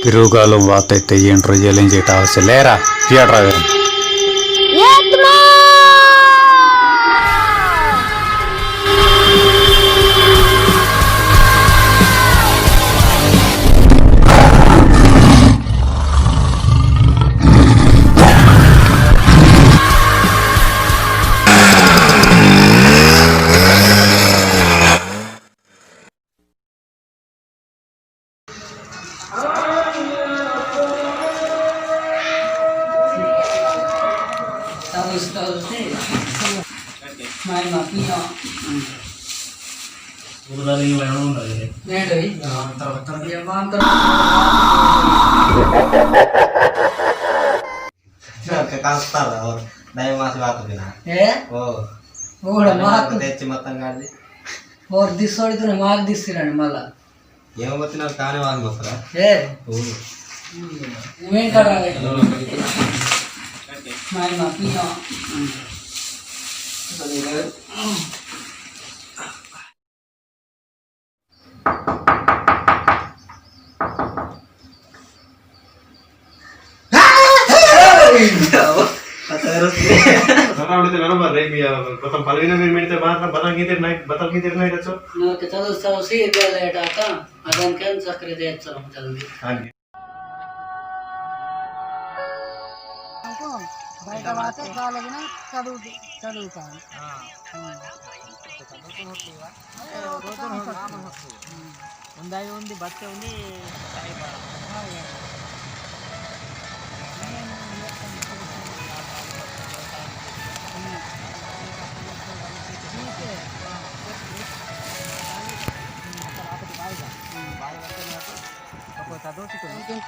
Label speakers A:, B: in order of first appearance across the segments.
A: Pirugalu vaatteiden jentru jelinsi taas leera vierailen.
B: और दिसोड़ी तो माग दिसिरानी मला
C: ఏమొచ్చినా కానే వాంగ్ వస్తారా
B: ఏ నువ్వేం కరా మై మా పియో
C: Потом половина минуты बतल की देर नहीं रचो
B: ना के चलो सब सी दे लेट आता अदन कैन सक्रिय दे चलो जल्दी
C: हां
B: हमको బయట వాతే కాలగిన చదువుతాను ఉందాయి ఉంది బట్టే ఉంది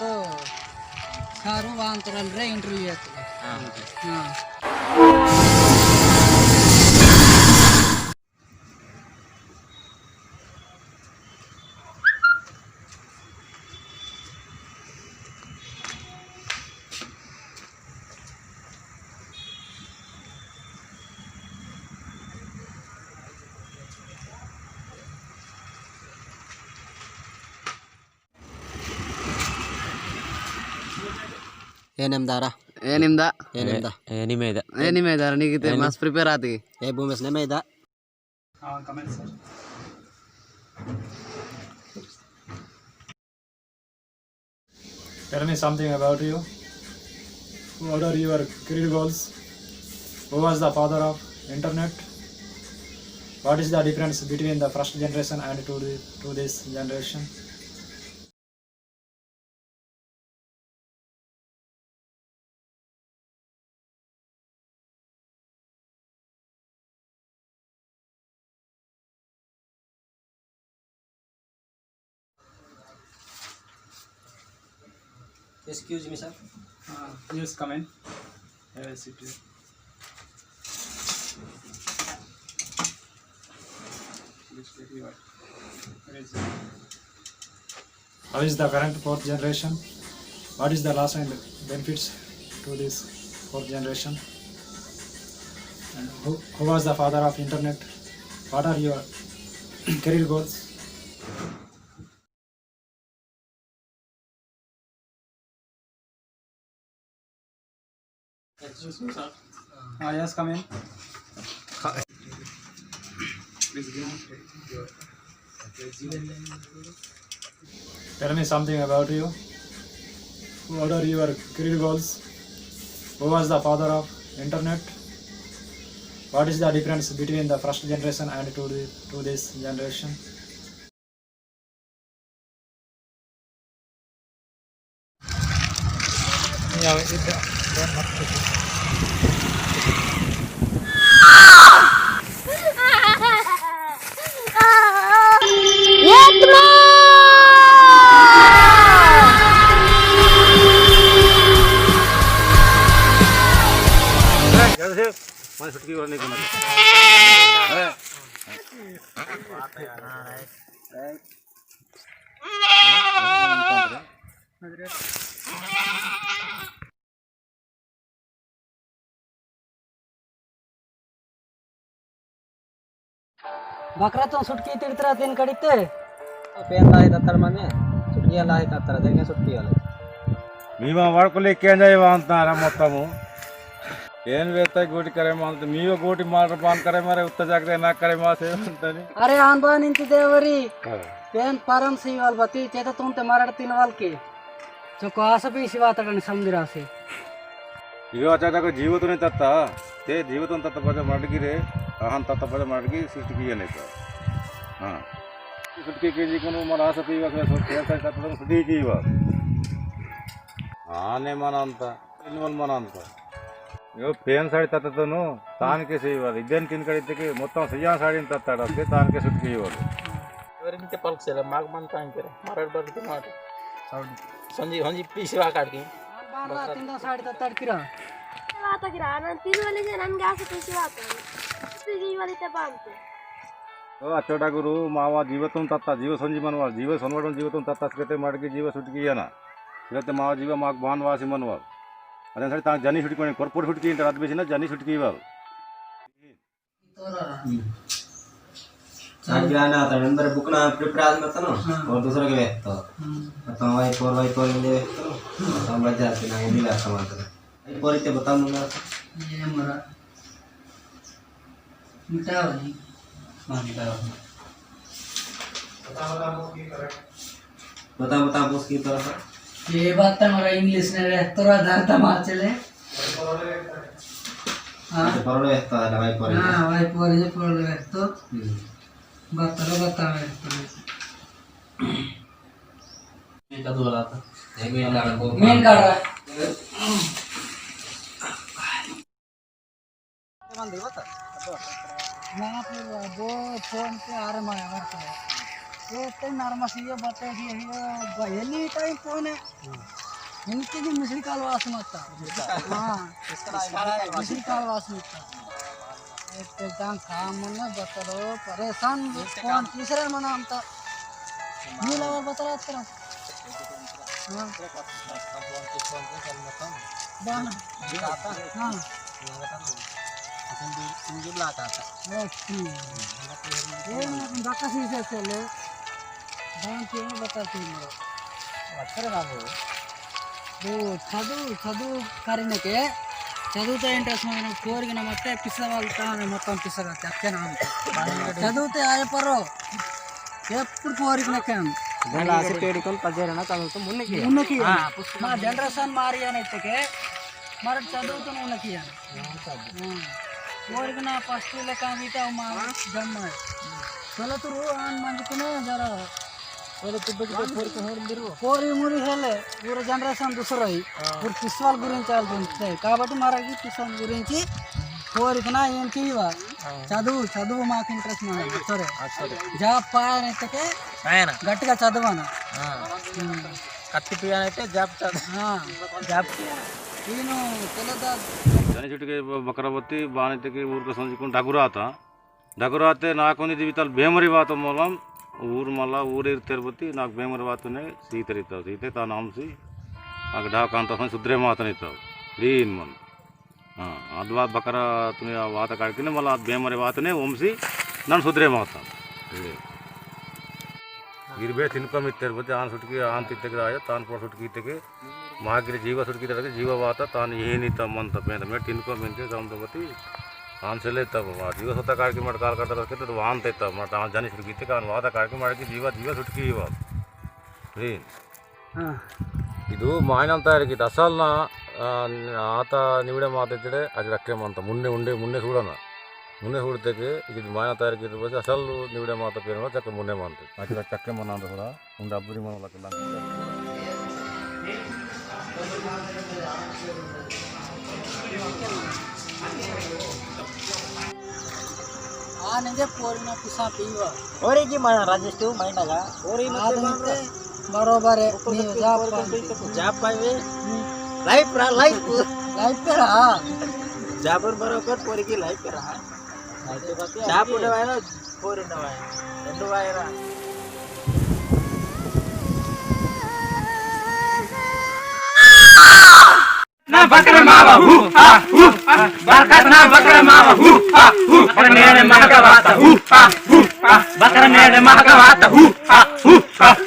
B: तो सारू वांतरन रे इंटरव्यू हां
D: ಏನೆಮ್ದಾರ
B: ಏನಿಮ್ದ
D: ಏನೆಮ್ದ
B: ಏನಿಮೇದ ಏನಿಮೇದ ನೀಗಿತೆ ಮಸ್ ಪ್ರಿಪೇರ್ ಆತಿ
D: ಏ Bhoomesh ನೆಮೇದ
A: Comment sir. Tell me something about you. What are your career goals? Who was the father of internet? What is the difference between the first generation and to this generation?
D: Excuse me, sir.
A: Yes, come in. Have a seat here. How is the current fourth generation? What is the loss and benefits to this fourth generation? And who was the father of internet? What are your career goals? Yes, come in. Tell me something about you. What are your career goals? Who was the father of internet? What is the difference between the first generation and to this generation?
C: मन छुटकी वाला नहीं करना
B: बकरा तो सुटकी तिड़तरा तीन कड़ीते
D: pen लाहे तत्तर मने सुटकी लाहे तत्तर देंगे सुटकी वाले
E: మేము వాడుకోలేక ఏం చేయమంటున్నారా మొత్తము ఏం వేస్తే గోటి కరేమంత మీవో గోటి మాట పాన్ కరే మరే ఉత్త జాగ్రత్త నా కరే మా సేవంతని
B: अरे आनबा निंती देवरी पेन परम सी वाल बती चेता तुम ते मरड़ तीन वाल के चको आस भी शिवा तड़न समझरा से
E: ఇగో అచ్చాక జీవితం తత్త తే జీవితం తత్త పద మడిగిరే అహం తత్త పద మడిగి సృష్టికి అనేక సృష్టికి కేజీ కొను మన ఆశ పీవ కేసై తత్త సృష్టికి ఇవ ఆనే మన అంత ఇన్వల్ మన అంత ఇగో పేన్ సాడి తత్తను తానికే సేవాలి ఇద్దరిని తిని కడితే మొత్తం సయ్యా సాడిని తత్తాడు వస్తే తానికే సృష్టికి ఇవ్వాలి
D: ఎవరికి పలుకుసేల మాకు మన తాంకే మరड़ బర్తి మాట సంజీ హంజీ పీసివా కాడికి
B: बाबा तीन साड़ी तड़किरा
F: आता गिरा ನಾನು ತಿರುವಲಿಗೆ ನನಗೆ ಆಸೆ ಖುಷಿವಾತ ತಿರುವಲಿತೆ ಬಾಂತೆ
E: అచ్చోట గురు మావ జీవితం తత్త జీవ సంజీవన్ వాళ్ళు జీవ సన్వడం జీవితం తత్త స్కృతే మడికి జీవ సుట్కి ಏನ ಇವತ್ತೆ ಮಾವ ಜೀವ ಮಾಕ್ ಬಾನ್ ವಾಸಿ ಮನ್ವಾಲ್ ಅದೇ ಸರಿ ತಾ ಜನಿ ಸುಟ್ಕೊಂಡು ಕೊರ್ಪುರ್ ಸುಟ್ಕಿ ಅಂತ ರಾತ್ ಬೇಸಿನ ಜನಿ ಸುಟ್ಕಿ ಇವಾಲ್
D: साथ जाना आता अंदर बुक ना प्रिपेयर आदमी था ना और दूसरा के व्यक्त तो भाई फोर ले व्यक्त तो मजा आती ना ये लास्ट मात्र भाई फोर इतने बता मुझे
B: ये मरा मिटा वाली हां मिटा वाली
D: बता बोस की तरफ
B: ये बात तो हमारा इंग्लिश ने तोरा धारता मार चले हां
D: परोड़े व्यक्त है भाई फोर
B: हां भाई फोर व्यक्त तो बता
D: ये का बोला था एक में लगा को
B: मेन काट रहा
D: मन दे बता
B: ना फिर वो फोन पे आ रहा मैं और वो तो नॉर्मल ये बता कि ये एनी टाइम फोन है इनके भी मिस्री काल वास मत हां मिस्री काल वास मत एकदम काम ना बतलो परेशान फोन तीसरे मना हम तो नहीं लगा बता रहा तेरा हां बान हां
D: संजीव लाता था
B: ओके ये मैं बाका सी से चले बान के बताती मेरे
D: अक्षर बाबू
B: वो చదువు కరినే के చదువుతో ఇంట్రెస్ట్ మనం కోరిక ಮತ್ತೆ పిసవాళ్ళ మొత్తం పిసగా అక్కన చదువుతే ఆయపరో ఎప్పుడు కోరికనకే
D: నేను ఆసక్తికొని పజేరన చదువుతూ
B: ఉన్నకి మా జనరేషన్ మారి అనైతే మరి చదువుతూ ఉన్నకి కోరికన ఫస్ట్ లెక్క మీట మా జమ్మ చలతురు ఆన్ మందుకునే జరా కోరి మురి హేలే పూర జనరేషన్ దుసరై పూర పిస్వాల్ గురించి వెళ్తుంటాయి కాబట్టి మరి పిస్వాల్ గురించి కోరికన ఏం చేయవా చదువు మాకు ఇంట్రెస్ట్ సరే జాబ్ పాయనైతే గట్టిగా చదవను
D: కత్తిపోయానైతే జాబ్ జాబ్
B: నేను తెలదా
E: జని చుట్టుకి బకరబత్తి బాణితకి ఊరికి సంచుకుని డగురా ఆత దగ్గరాతే నాకొని జీవితాలు ಬೇಮರಿ ವಾತ ಮೂಲಂ ಊರು ಮಲ್ಲ ಊರಿರ್ ತಿರುಪತಿ ನಾಲ್ಕು ಬೇಮರಿ ವಾತನೆ ಸೀತರಿತಾವೆ ಸೀತೆ ತಾನು ಹಂಸಿ ಆಗ ಡಾಕಾಂತ ಸುದ್ರೆ ಮಾತನಿತಾವೆ ದೀನ್ ಮಂದು ಅದು ಬಕರ ತುನಿ ವಾತ ಕಾಡ್ತೀನಿ ಮಲ್ಲ ಅದು ಬೇಮರಿ ವಾತನೆ ವಂಸಿ ನಾನು ಸುದ್ರೆ ಮಾತಾನು ಗಿರ್ಬೇ ತಿನ್ಕೊಂಡ್ ತಿರುಪತಿ ಆನ್ ಸುಟ್ಕಿ ಆನ್ ತಿತ್ತಗೆ ಆಯ ತಾನು ಪೋಟ್ ಸುಟ್ಕಿ ಇತ್ತಗೆ ಮಾಗಿರಿ ಜೀವ ಸುಟ್ಕಿ ಜೀವ ವಾತ ತಾನು ಏನಿತ್ತ ಮಂತ ಬೇಂತ ಮೇಲೆ ತಿನ್ಕೊಂಬಂತೆ ಸಂತಪತಿ ಆನ್ಸೆಲ್ಲ ಇತ್ತವ ಜೀವ ಸುತ್ತ ಕಾಳ್ಕೆ ಮಾಡಿ ಕಾಲು ಕಟ್ಟೋದಕ್ಕೆ ಅದು ವಾಂತ ಇತ್ತವ ಮತ್ತು ಅವ್ನು ಜನ ಸುಟ್ಕಿತ್ತು ಅವ್ನು ವಾದ ಕಾಳ್ಕೆ ಮಾಡೋಕ್ಕೆ ಜೀವ ಸುಟ್ಕಿ ಇವಾಗ ರೀ ಇದು ಮಾಯನಂತ ಇರಕ್ಕಿತ್ತು ಅಸಲ್ನ ಆತ ನಿವಿಡೆ ಮಾತಾಡ್ತಿಡೆ ಅದು ರಕ್ಕೆಮಂತ ಮುನ್ನೆ చూడನ ಮುನ್ನೆ చూడತೆಗೆ ಇದು ಮಾಯನ ತಯಾರಿಕಿದ್ದು ಬಸ್ ಅಸಲ್ ನಿವಿಡೆ ಮಾತ ಪೇರು ಚಕ್ಕ ಮುನ್ನೆ ಮಾಂತ ಅದು ಚಕ್ಕೆಮನ ಅಂತ ಕೂಡ ಉಂಡೆ ಅಬ್ಬರಿ ಮಾಡಲಕ್ಕಿಲ್ಲ
B: ಆನೆಗೆ ಪೋರಿನ ಪಿಸಾ ಪೀವ
G: ಓರಿಗೆ ರಾಜೇಶ್ ಮೈನಾಗ ಓರಿ
B: ಆದನಿತೆ ಬರೋಬರೆ ನೀವು
G: ಜಾಪ್ ಪಾಯ್ವೆ ಲೈಫ್ ಲೈಫ್
B: ರಾ
G: ಜಾಬರ್ ಬರೋಕರ್ ಪೋರಿಗೆ ಲೈಫ್ ರಾ ಜಾಪ್ ಉಡವಾಯ ಪೋರಿನವಾಯ రెండు వాయరా
H: na bakra mawa barkat na bakra mawa bakra nede mahagawata bakra nede mahagawata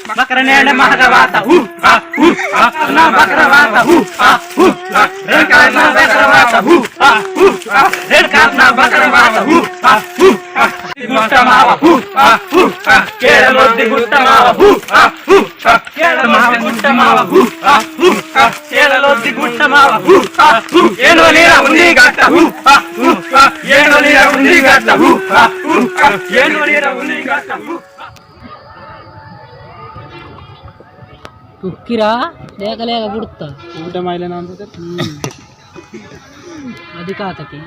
H: bakra nede mahagawata na bakra wata red card na bakra wata red card na bakra wata gutta mawa kera loddi gutta mawa kera mawa gutta mawa kera loddi gutta mawa ಏನು ನೀರ ಉಂಡಿ ಗಟ್ಟ ಏನು ನೀರ ಉಂಡಿ ಗಟ್ಟ ಏನು ನೀರ ಉಂಡಿ ಗಟ್ಟ
B: ತುಕ್ಕಿರಾ ಲೇಕ ಲೇಕ ಬಿಡುತ್ತ
A: ಊಟ ಮಾಯಿಲೆ ಅಂತ
B: ಅದಕ್ಕೆ ಆತಕ್ಕೆ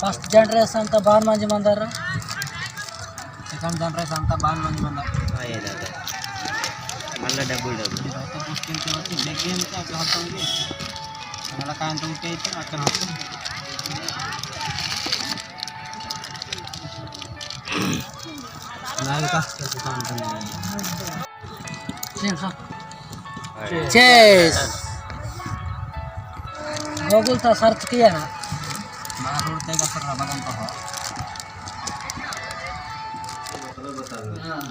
B: ಫಸ್ಟ್ ಜನರೇಷನ್ ಅಂತ ಬಾನ್ ಮಂಜಿ ಬಂದಾರ ಸೆಕೆಂಡ್ ಜನರೇಷನ್ ಅಂತ ಬಾನ್ ಮಂಜಿ ಬಂದಾರ
G: మళ్ళీ డబ్బులు
B: నెలకాయంత ఉంటే అయితే అక్కడ गूगल था सर्च किया ना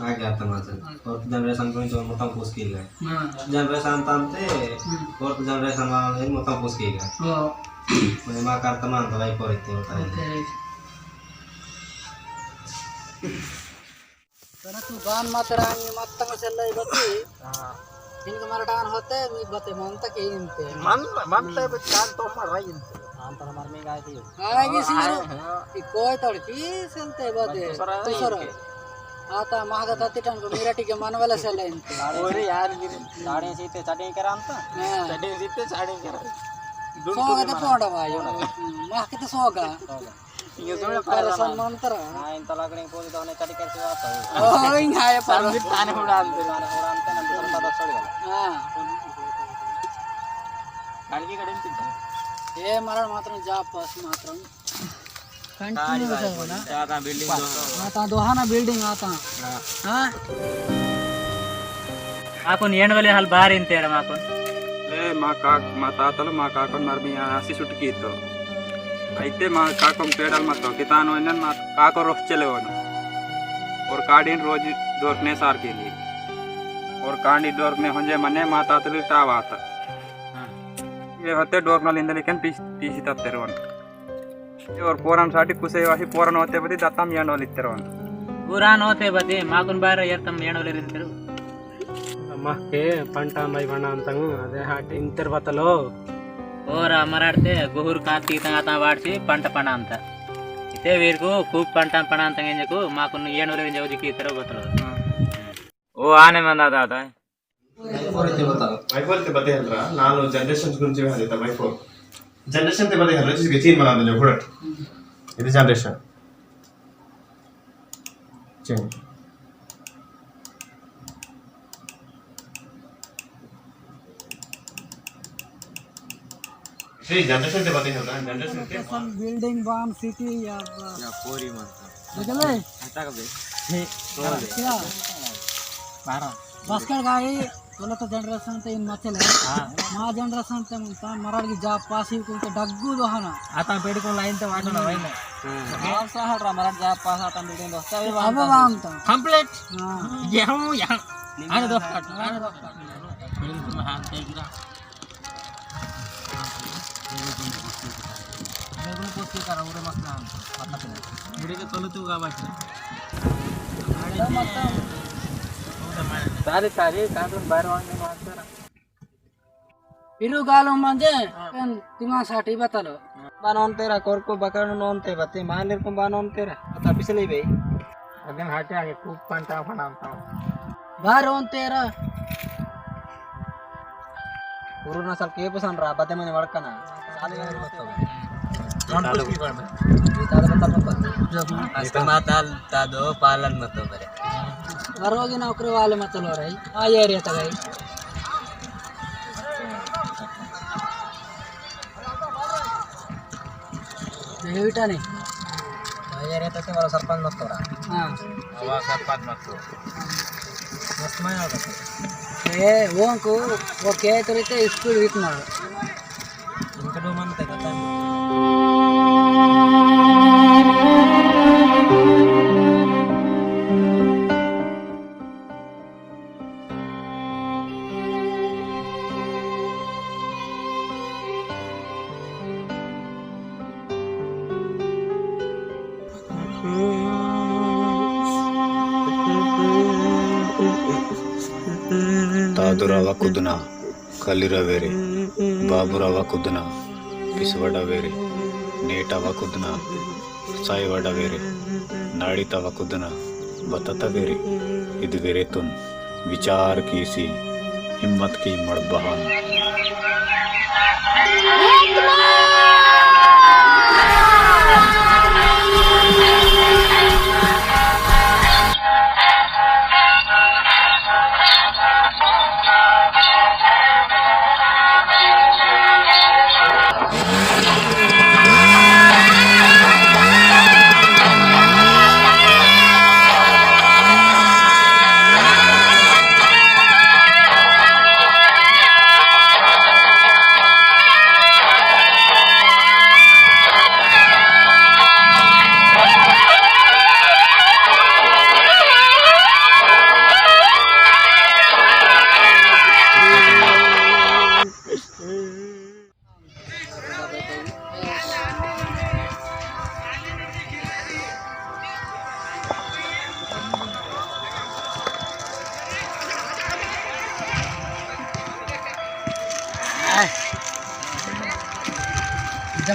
D: నాకు అర్థం అసలు ఫోర్త్ జనరేషన్ గురించి మొత్తం పూసుకెళ్ళా జనరేషన్ అంతా అంతే ఫోర్త్ జనరేషన్ అనేది మొత్తం పూసుకెళ్ళా మరి మాకు అర్థం అంత అయిపోయింది
B: तू गान मत रांगी मत तंग चल रही बती इनके मरडान होते मी बते मन तक ही इनते
G: मन ते कान तो मर रही अंतर मर में गाय थी
B: आएगी सीरो ई कोई तड़की चलते बते दूसरा आता महागा तत्ती टन को मेरा टिके मन वाला चल इनते
G: ओरे यार साड़ी सीते साड़ी करा अंत साड़ी सीते साड़ी करा
B: सोगा ते पोंडा भाई माह के तो सोगा
G: ये जोड़े
B: परेशान मंत्र
G: हां इन तलाकने कोई तो ने चटी करके आता
B: ओ इंग आए पर
G: ताने उड़ानते नंतर तो छोड़ गया
B: हां
G: गाड़ी की कड़े तिंता
B: ये मरण मात्र जा पास मात्र कंटिन्यू चलना
G: ज्यादा बिल्डिंग
B: आता दोहाना बिल्डिंग आता हां
H: మాకు ఏనుగలే హాల్ బారి ఇంతేడ మాకు
I: లే మా తాతలు మా కాకని మరి హసి చుట్టుకి ఇద్దాం అయితే మా కాకం పేడలు మొత్తం కితాను మా కాక రొచ్చలేవను और काड़ी रोज दौड़ने सार के लिए और कांडी दौड़ने होंगे मने మా తాతలు టావాత ये होते डोरनल इंदले कन पीसी तत्तेरवन और पोरन साटी कुसे वाही पोरन होते बदी दत्तम यांडोल इत्तेरवन
H: ఊరాన్ ಹೋತೆ ಬದಿ మాకున్ బార ఏర్తం ఏనుగలే రింతరు
A: మాకే పంట మై పంట అంతంగా అదే హాటి ఇంతర్వతలో
H: ఓరా మరాడితే గుహురు కాతి తాత వాడిసి పంట పణ అంత అయితే వీరికి కూప్ పంట పణ అంత ఎంజకు మాకు ఏనుగుల జోజికి ఇతర ಗೊತ್ತಲ್ಲ ಓ ಆನೆ ಮಂದ ದಾದ
C: ವೈಫೋರ್ ते बते हलरा ನಾನು ಜನರೇಷನ್ಸ್ ಗುరించి ಹೇಳಿದ ವೈಫೋರ್ ಜನರೇಷನ್ ते बते हलरा जिसके चीन बना दो घोड़ट ಇದು ಜನರೇಷನ್ चीन श्री जनरेशन ते पता होता जनरेशन ते
B: बिल्डिंग बाम सिटी या
G: पोरी मन
B: बुझले
G: आता का बे
B: क्या बसकर गाड़ी बोला तो जनरेशन ते इन मचल है मा जनरेशन ते मराठी जाब पास ही को डग्गू दोहना
G: आता पेडको लाइन ते वाटना वही ना हां सहारा मराठी जाब पास आता बिल्डिंग दोस्ता वे
B: अब वाम तो
G: कंप्लीट
B: हां
G: यहाँ आने दो बिल्डिंग में हाथ दे गिरा मेरे को पोस्ट करा उरे मस्त आता पे वीडियो के तोले तू गावाच सारे सारे काटून बाहेर वांगे मारताना
B: इरु गालो म्हणजे पण तुम्हासाठी बतालो
G: बानोन तेरा कोरको बकरन नोन ते बते मालेर को बानोन तेरा आता पिछले बे अगन हटे आगे खूब पंटा फनामता
B: बारोन तेरा
G: कोरोना साल के पसन रा बते मने वडकना साले गाने मत कौन कुछ की कर में ये तादा बता इसका माताल तादो पालन मत करे
B: बरोगी नौकरी वाले मतलब रही आ एरिया तक गई बेटा नहीं
G: ये रहते थे वाला सरपंच मत तोड़ा
B: हां
G: हवा सरपंच मत तो मस्त में आता
B: ए वो क्या करते स्कूल वीक मार
G: इनका दो मन तक आता
J: तादुरावा कुदना कलिरवेरे बाबुरावा कुदना पिसवडवेरे नेटावा कुदना सायवडवेरे नाड़ितावा कुदना बततवेरे इदवेरे तुम विचार की सी हिम्मत की मड़बहान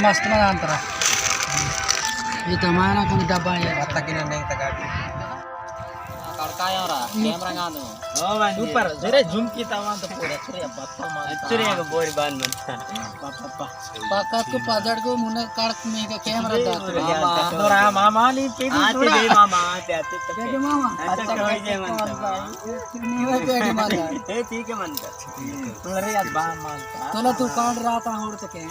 B: मस्त में अंतरा ये तो मायना को डब्बा है
G: आता कि नहीं तक काय रहा कैमरा गानो ओ भाई ऊपर जरे झूम की तवा तो पूरा छुरिया बत्ता मार छुरिया को बोरी बाल मन पापा
B: पाका को पाजड़ को मुने काट में का कैमरा दात
G: मामा तोरा मामा नी पेडी थोड़ा आते मामा आते
B: पेडी मामा
G: अच्छा कोई जे मन
B: नहीं वो पेडी मामा
G: ए ठीक है मन तुला रे याद बा मानता
B: तोला तू काट रहा था होड़ तके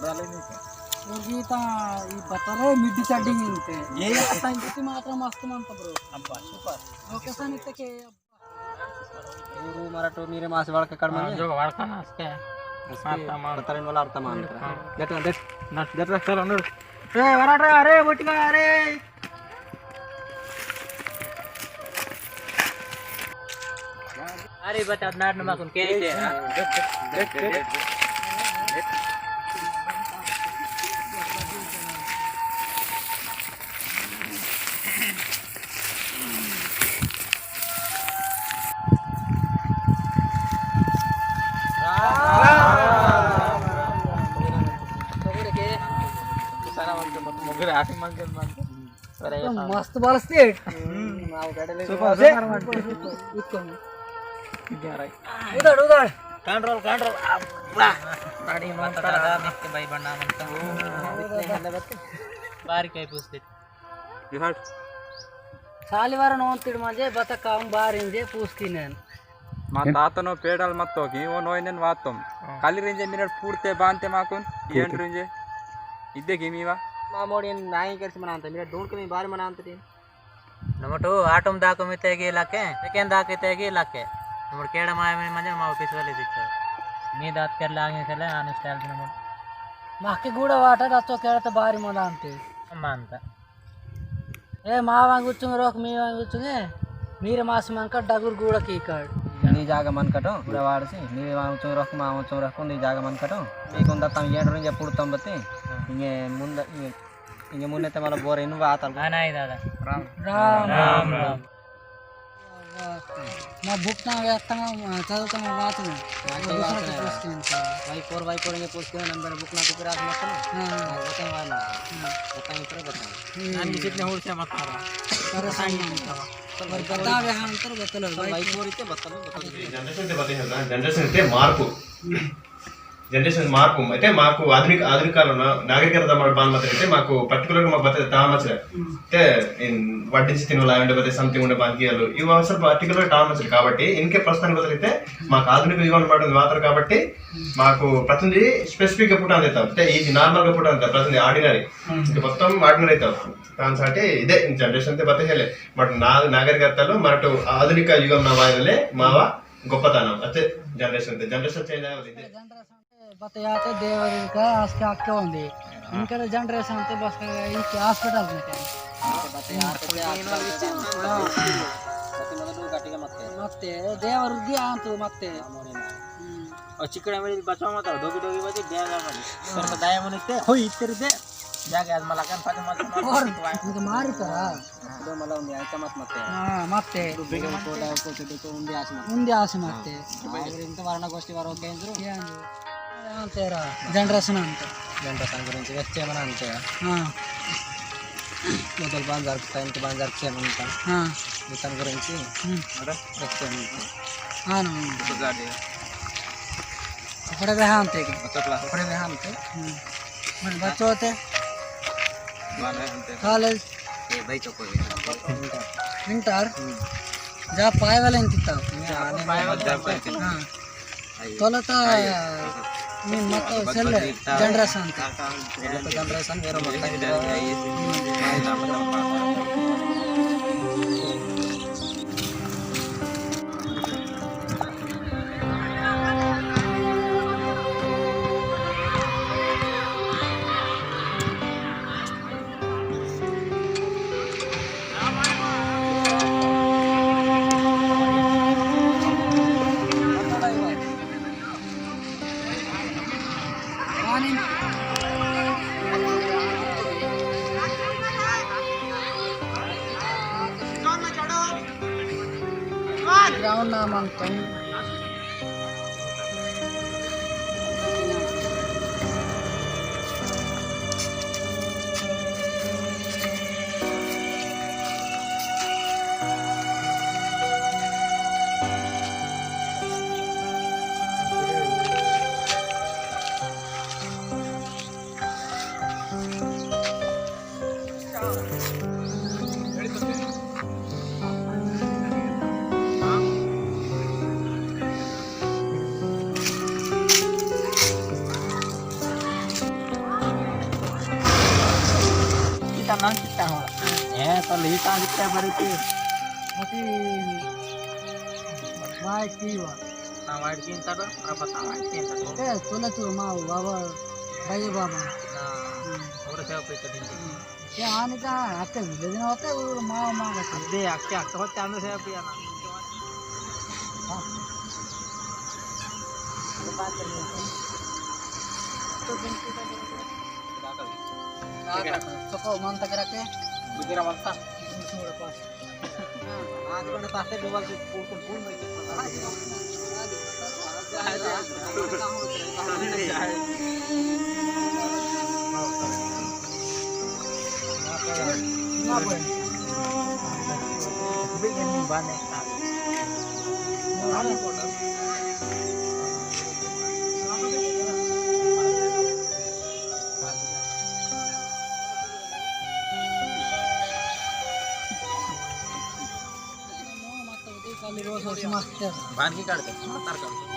G: डाले नहीं
B: और गीता ये बता रहे मिड्डी चैटिंग इनते ये आता इनती मात्रा मस्त मानता ब्रो
G: अब्बा सुपर
B: ओके सा नित्ते के
G: ಊರು ಮರಾಠ ನೀರೆ ಮಾಸ ಒಳಕ ಕಡಿಮೆ ಜೋಗ ಒಳಕನ ಅಷ್ಟೇ ಮಾತಾ ಮಾಡ್ತಾರೆ मला ಅರ್ಥ ಮಾಡ್ತಾರೆ ಗೆಟ್ ನಟ್ ಗೆಟ್ ಸರ್ ನೋಡು ಏ ವರಾಟ ಅರೆ ಒಟ್ಟಿಗೆ ಅರೆ
H: अरे बता नाट नमा सुन के दे
B: मस्त ಬಳಸ್ತಿ
G: ನಾವು ಗಾಡಿಯಲ್ಲಿ
B: ಉದಾಡ್ ಉದಾಡ್
G: ಕಂಟ್ರೋಲ್
H: गाड़ी मानता मिस्ते भाई बन्ना मानता बारी काय पूछते
B: ಸಾಲಿವಾರ ನೋಡ್ತಿಡ್ ಮಾಜೆ ಬತ ಕಾಮ್ ಬಾರ್ ಇಂದೆ ಪೂಸ್ತಿ ನಾನು
I: మా తాతను పేడలు మత్తోకి ఓ నోయినని వాత్తం కలి రింజే మినట్ పూర్తే బాంతే మాకున్ ఏంటి రింజే ఇద్దే గిమీవా
G: ಮಾಮೋಡಿ ನಾಯಿ ಕರ್ಸಿ ಮನ ಅಂತ ಮೀರ ढूंढ के ಬಾರಿ ಮನ ಅಂತೀರಿ
H: ನಮಟು ಆಟಮ್ ದಾಕಮಿತೆಗಿ ಇಲಾಖೆ ಸೆಕೆಂಡ್ ದಾಕಿತೆಗಿ ಇಲಾಖೆ ನಮಟ್ ಕೇಡ ಮಾಯ ಮಂಜೆ ಮಾವ ಪಿಸವಲಿ ಸಿಕ್ಕ ನೀ ದಾತ್ ಕೆರ್ಲ ಆಗಿ ಸಲ ಆನೆ ಸ್ಟೈಲ್ ನಮಟ್
B: ಮಾಕೆ ಗೂಡ ವಾಟರ್ ಅತ್ತೋ ಕೇಳತ ಬಾರಿ ಮನ ಅಂತೀವಿ
H: ಅಮ್ಮ ಅಂತ
B: ఏ మావాంగి కూర్చుంగ రోక మీ వాంగి కూర్చుంగే మీరే మాసం అంక డగురు గూడ కీకాడు
G: నీ జాగ మన్కటం కూడా వాడిసి నీ వచ్చి రొక్క మా వచ్చి రొక్క నీ జాగ మన్కటం మీకు దత్తం ఏడు నుంచి ఎప్పుడు తొంబత్తి ఇంకే ముందు ఇంక ముందైతే మళ్ళీ బోర్ ఎన్నువు ఆతలు
H: నాయ్ దాదా రామ్
B: రామ్
H: రామ్ రామ్
B: నా బుక్ నా వేస్తాను చదువుతాను వాచను
G: వైపూర్ వైపూర్ ఇంకే పూసుకుని నంబర్ బుక్ నాకు రాసి మొత్తం మొత్తం వాళ్ళు మొత్తం ఇక్కడ ಗೊತ್ತಾಗ
H: ನಾನು ಜಿಟ್ನೆ ಹುಡ್ಸೆ ಮಾತಾಡ
B: అంటారు ಗೊತ್ತಲ್ಲ
G: వైపూర్ ఇస్తే బత్తలు
C: జనరేషన్ అయితే మార్పు జనరేషన్ మార్పు అయితే మాకు ఆధునిక కాలంలో నాగరికత బాన్మతి అయితే మాకు పర్టికులర్గా మాకు బತ್ತೆ తామచ్చలే అయితే వడ్డించి తిన లేదంటే బತ್ತೆ సంథింగ్ ఉండే బాంకీయాలు ఇవి అసలు పర్టికులర్ తామచ్చలు కాబట్టి ఇంకే ప్రస్తుతానికి బదులైతే మాకు ఆధునిక యుగం పడుతుంది మాత్రం కాబట్టి మాకు ప్రతిదీ స్పెసిఫిక్గా పుట్ట అవుతాం అంటే ఇది నార్మల్గా పుట్ట అవుతాం ప్రతిదీ ఆర్డినరీ ఇది మొత్తం ఆర్డినరీ అవుతాం దాని సాటి ఇదే జనరేషన్ అయితే బతేలే బట్ నాగరికతలో మరటు ఆధునిక యుగం నా వాయులే మావా గొప్పతనం అయితే జనరేషన్ చేంజ్ అవ్వాలి
B: బతయాతే దేవరిక ఆస్కి అక్క ఉంది ఇంకా జనరేషన్ అంతే బస్ ఈ హాస్పిటల్ ಮತ್ತೆ ದೇವರಿಗೆ ಅಂತು ಮತ್ತೆ
H: ಚಿಕ್ಕಡ ಮೇಲೆ ಬಚಾವ ಮಾತಾಡ ಡೋಗಿ ಡೋಗಿ ಬಜೆ ಡ್ಯಾಗ ಮಾಡಿ ಸ್ವಲ್ಪ ದಯ ಮನಿತ್ತೆ ಹೋಯ್ ಇತ್ತಿರದೆ ಜಾಗ ಅದು ಮಲಕನ್ ಪದ ಮತ್ತೆ
B: ಈಗ ಮಾರಿತಾರ
G: ಇದು ಮಲ ಒಂದು ಆಯ್ತಾ ಮತ್ತೆ
B: ಮತ್ತೆ ಮುಂದೆ ಆಸೆ ಮತ್ತೆ
G: ఇంత వర్ణగోష్ఠి వరకు ఏంದ್ರು
B: అంతేరా జనరేషన్ అంతే
G: జనరేషన్ గురించి వచ్చేమని అంతే మొదలు బాగా జరుపుతాయి ఇంత బాగా జరుపుతామంటాం ఇతని గురించి వచ్చేమంటాం
B: ఒకటే వేహ అంతే
G: ఒకటే వేహ అంతే
B: మరి బच्चों होते कॉलेज विंटर जा पाए वाले इंतिता तोलत ನೀನು ಮತ್ತೆ ಸೆಲ್ ಜನರೇಷನ್ ಅಂತ
G: ಜನರೇಷನ್ ಬೇರೆ
B: ग्राउंड नाम अंत तोलतु मा बाबा भाई बाबा आने का अक्के दिन होते और माँ माँ
H: ಅದೇ ಅಕ್ಕೆ ಅಕ್ಕ ಹೊತ್ತೆ ಅಂದ್ರೆ ಸೇಫ್ ಅಣ್ಣ
B: चको मन तक रखे
H: ಬಿಗಿರ ಅಂತ
G: आज मैंने पासे डबल से फूल में
B: रोज मस्त
G: बांधकी काढते म्हातार काढतो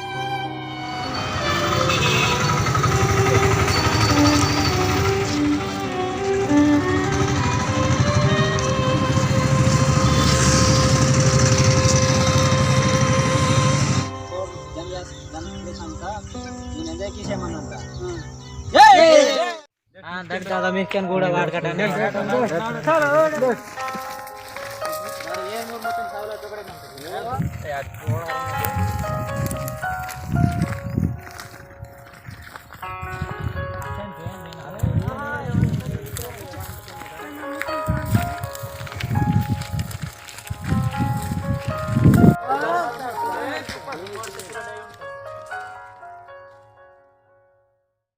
G: दादा मिस्कन కూడా వాడకటండి